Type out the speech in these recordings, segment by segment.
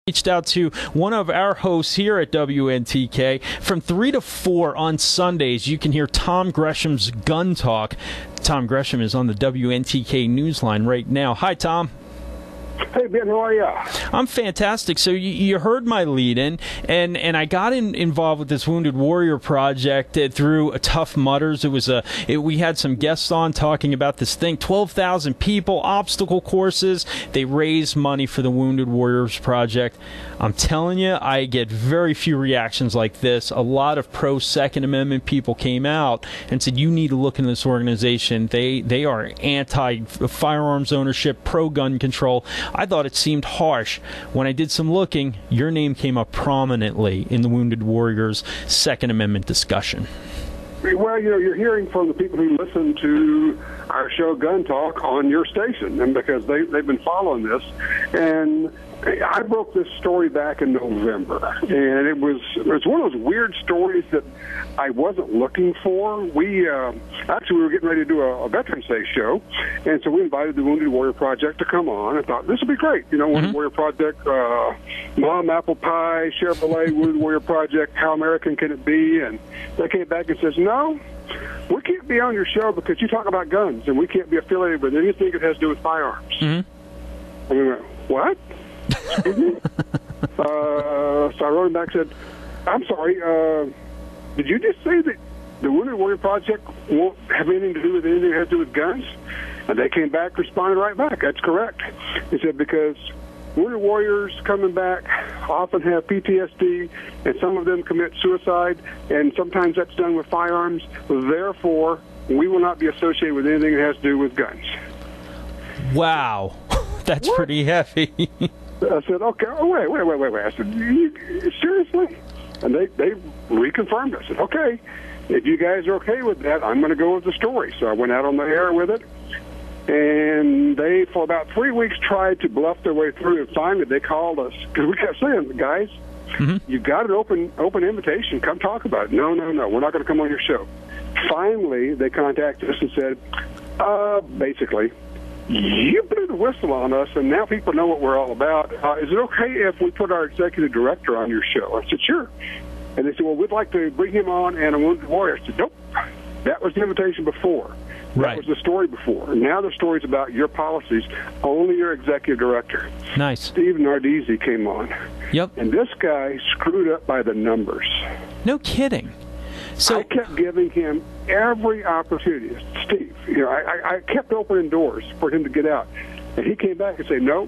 Reached out to one of our hosts here at WNTK. From 3 to 4 on Sundays, you can hear Tom Gresham's Gun Talk. Tom Gresham is on the WNTK Newsline right now. Hi, Tom. Hey, Ben, how are you? I'm fantastic. So you heard my lead-in, and I got involved with this Wounded Warrior project through a Tough Mudders. We had some guests on talking about this thing. 12,000 people, obstacle courses. They raise money for the Wounded Warriors project. I'm telling you, I get very few reactions like this. A lot of pro-Second Amendment people came out and said, you need to look into this organization. They are anti-firearms ownership, pro-gun control. I thought it seemed harsh. When I did some looking, your name came up prominently in the Wounded Warriors Second Amendment discussion. Well, you're hearing from the people who listen to our show Gun Talk on your station, and because they've been following this. And I broke this story back in November, and it was one of those weird stories that I wasn't looking for. We were getting ready to do a Veterans Day show, and so we invited the Wounded Warrior Project to come on. I thought this would be great, Wounded Warrior Project, Mom Apple Pie, Chevrolet, Wounded Warrior Project. How American can it be? And they came back and says, no, we can't be on your show because you talk about guns, and we can't be affiliated with anything that has to do with firearms. And we went, what? Excuse me? So I wrote him back and said, I'm sorry, did you just say that the Wounded Warrior Project won't have anything to do with anything that has to do with guns? And they came back, responded right back. That's correct. He said, because Wounded Warriors coming back often have PTSD, and some of them commit suicide, and sometimes that's done with firearms. Therefore, we will not be associated with anything that has to do with guns. Wow. That's what? Pretty heavy. I said, okay, wait. I said, seriously? And they reconfirmed it. I said, okay, if you guys are okay with that, I'm going to go with the story. So I went out on the air with it, and they, for about 3 weeks, tried to bluff their way through. And finally, they called us, because we kept saying, guys, you've got an open invitation. Come talk about it. No, we're not going to come on your show. Finally, they contacted us and said, basically, you blew the whistle on us, and now people know what we're all about. Is it okay if we put our executive director on your show? I said, sure. And they said, well, we'd like to bring him on and a Wounded Warrior. I said, nope. That was the invitation before. That was the story before. Now the story's about your policies, only your executive director. Nice. Steve Nardizzi came on. Yep. And this guy screwed up by the numbers. No kidding. So I kept giving him every opportunity. Steve, I kept opening doors for him to get out. And he came back and said, no.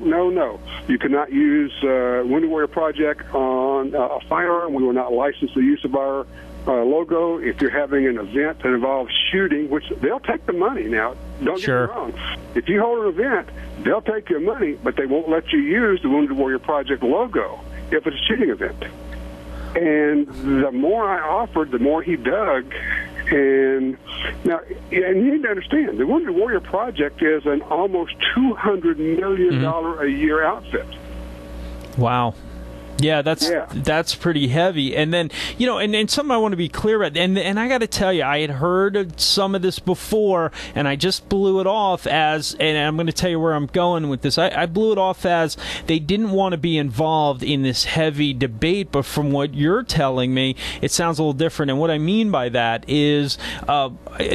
You cannot use Wounded Warrior Project on a firearm. We will not license the use of our logo. If you're having an event that involves shooting, which they'll take the money now. Don't get me wrong. If you hold an event, they'll take your money, but they won't let you use the Wounded Warrior Project logo if it's a shooting event. And the more I offered, the more he dug. And now, and you need to understand, the Wounded Warrior Project is an almost $200 million a year outfit. Wow. Yeah, that's pretty heavy. And then, and something I want to be clear about, and I got to tell you, I had heard some of this before, and I just blew it off as, and I'm going to tell you where I'm going with this, I blew it off as they didn't want to be involved in this heavy debate, but from what you're telling me, it sounds a little different. And what I mean by that is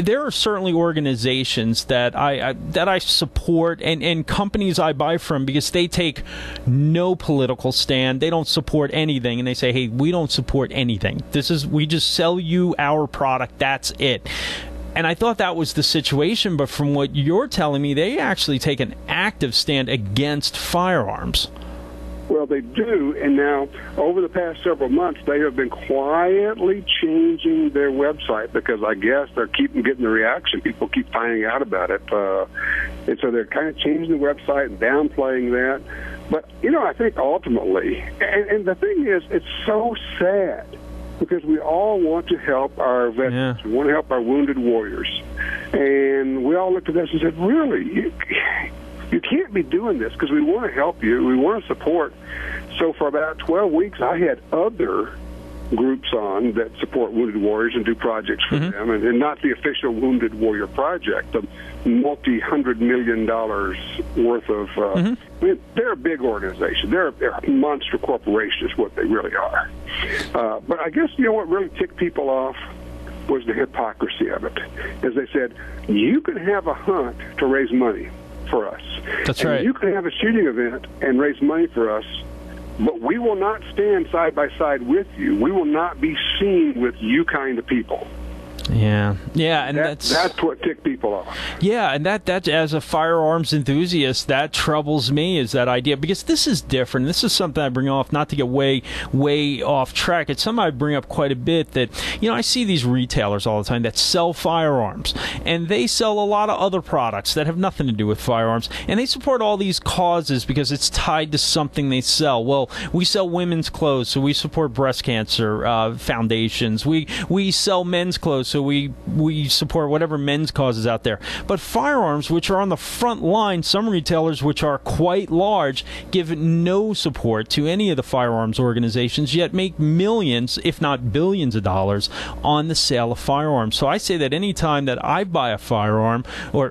there are certainly organizations that I support and companies I buy from because they take no political stand. They don't support anything, and they say, hey, we don't support anything. We just sell you our product. That's it. And I thought that was the situation, but from what you're telling me, they actually take an active stand against firearms. Well, they do, and now, over the past several months, they have been quietly changing their website because I guess they're keeping getting the reaction. People keep finding out about it. And so they're kind of changing the website and downplaying that. But, I think ultimately, and the thing is, it's so sad because we all want to help our veterans. Yeah. We want to help our wounded warriors. And we all looked at this and said, really, you can't be doing this because we want to help you. We want to support. So for about 12 weeks, I had other groups on that support Wounded Warriors and do projects for them, and not the official Wounded Warrior Project. multi-$100 million worth of. I mean, they're a big organization. They're a monster corporation, is what they really are. But I guess what really ticked people off was the hypocrisy of it. As they said, you can have a hunt to raise money for us. That's and right. You can have a shooting event and raise money for us, but we will not stand side by side with you. We will not be seen with you kind of people. Yeah, and that's what ticked people off. Yeah, and that as a firearms enthusiast, that troubles me, is that idea, because this is different. This is something I bring off, not to get way off track. It's something I bring up quite a bit, that I see these retailers all the time that sell firearms, and they sell a lot of other products that have nothing to do with firearms, and they support all these causes because it's tied to something they sell. Well, we sell women's clothes, so we support breast cancer foundations. We sell men's clothes, so we support whatever men's causes out there. But firearms, which are on the front line, some retailers, which are quite large, give no support to any of the firearms organizations, yet make millions, if not billions of dollars on the sale of firearms. So I say that any time that I buy a firearm, or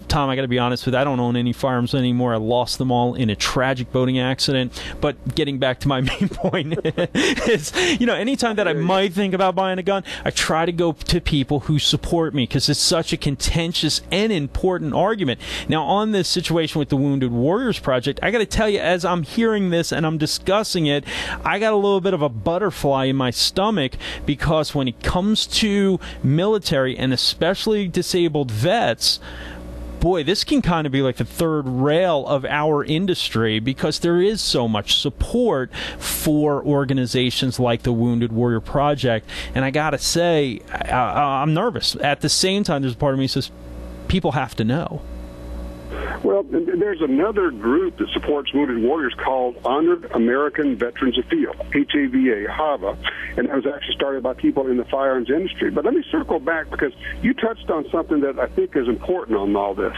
Tom, I got to be honest with you, I don't own any firearms anymore. I lost them all in a tragic boating accident. But getting back to my main point is, anytime that I might think about buying a gun, I try to go to people who support me, because it's such a contentious and important argument. Now, on this situation with the Wounded Warriors Project, I got to tell you, as I'm hearing this and I'm discussing it, I got a little bit of a butterfly in my stomach, because when it comes to military and especially disabled vets, boy, this can kind of be like the third rail of our industry, because there is so much support for organizations like the Wounded Warrior Project. And I got to say, I'm nervous. At the same time, there's a part of me that says, people have to know. Well, there's another group that supports Wounded Warriors called Honored American Veterans of Field, HAVA, HAVA, and that was actually started by people in the firearms industry. But let me circle back, because you touched on something that I think is important on all this,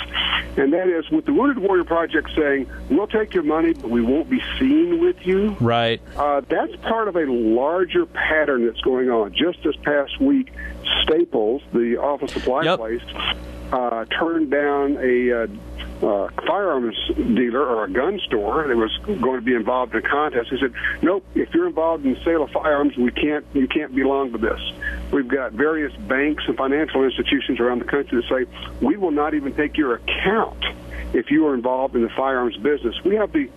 and that is with the Wounded Warrior Project saying, we'll take your money, but we won't be seen with you. Right. That's part of a larger pattern that's going on. Just this past week, Staples, the office supply place, turned down a firearms dealer or a gun store that was going to be involved in a contest. He said, nope, if you're involved in the sale of firearms, you can't belong to this. We've got various banks and financial institutions around the country that say, we will not even take your account if you are involved in the firearms business. We have the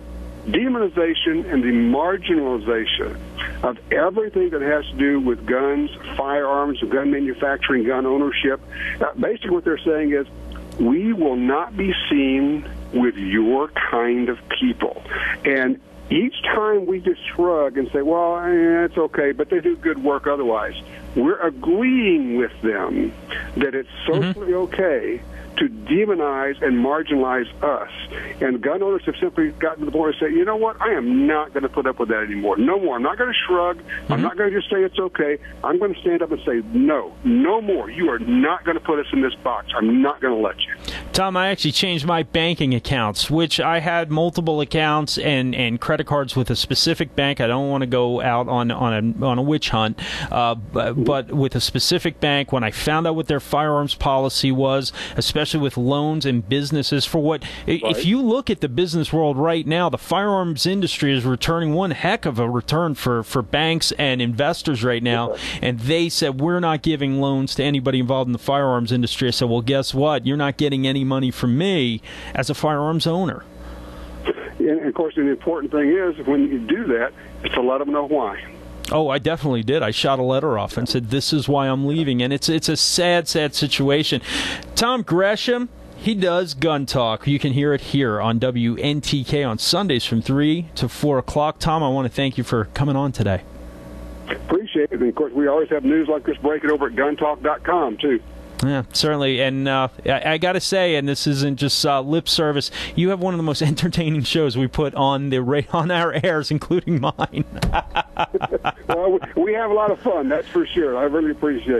demonization and the marginalization of everything that has to do with guns, firearms, gun manufacturing, gun ownership. Basically what they're saying is, we will not be seen with your kind of people. And each time we just shrug and say, well, it's okay, but they do good work otherwise, we're agreeing with them that it's socially okay to demonize and marginalize us. And gun owners have simply gotten to the point of saying, you know what, I am not going to put up with that anymore. No more. I'm not going to shrug. I'm not going to just say it's okay. I'm going to stand up and say, no more. You are not going to put us in this box. I'm not going to let you. Tom, I actually changed my banking accounts, which I had multiple accounts and credit cards with a specific bank. I don't want to go out on a witch hunt, but with a specific bank, when I found out what their firearms policy was, especially with loans and businesses, for what, if you look at the business world right now, the firearms industry is returning one heck of a return for banks and investors right now. And they said, we're not giving loans to anybody involved in the firearms industry. I said, well, guess what? You're not getting any money from me as a firearms owner. And of course, the important thing is, when you do that, is to let them know why. Oh, I definitely did. I shot a letter off and said, this is why I'm leaving. And it's a sad, sad situation. Tom Gresham, he does Gun Talk. You can hear it here on WNTK on Sundays from 3 to 4 o'clock. Tom, I want to thank you for coming on today. Appreciate it. And, of course, we always have news like this breaking over at guntalk.com, too. Yeah, certainly. And I got to say, and this isn't just lip service, you have one of the most entertaining shows we put on on our airs, including mine. Well, we have a lot of fun, that's for sure. I really appreciate it.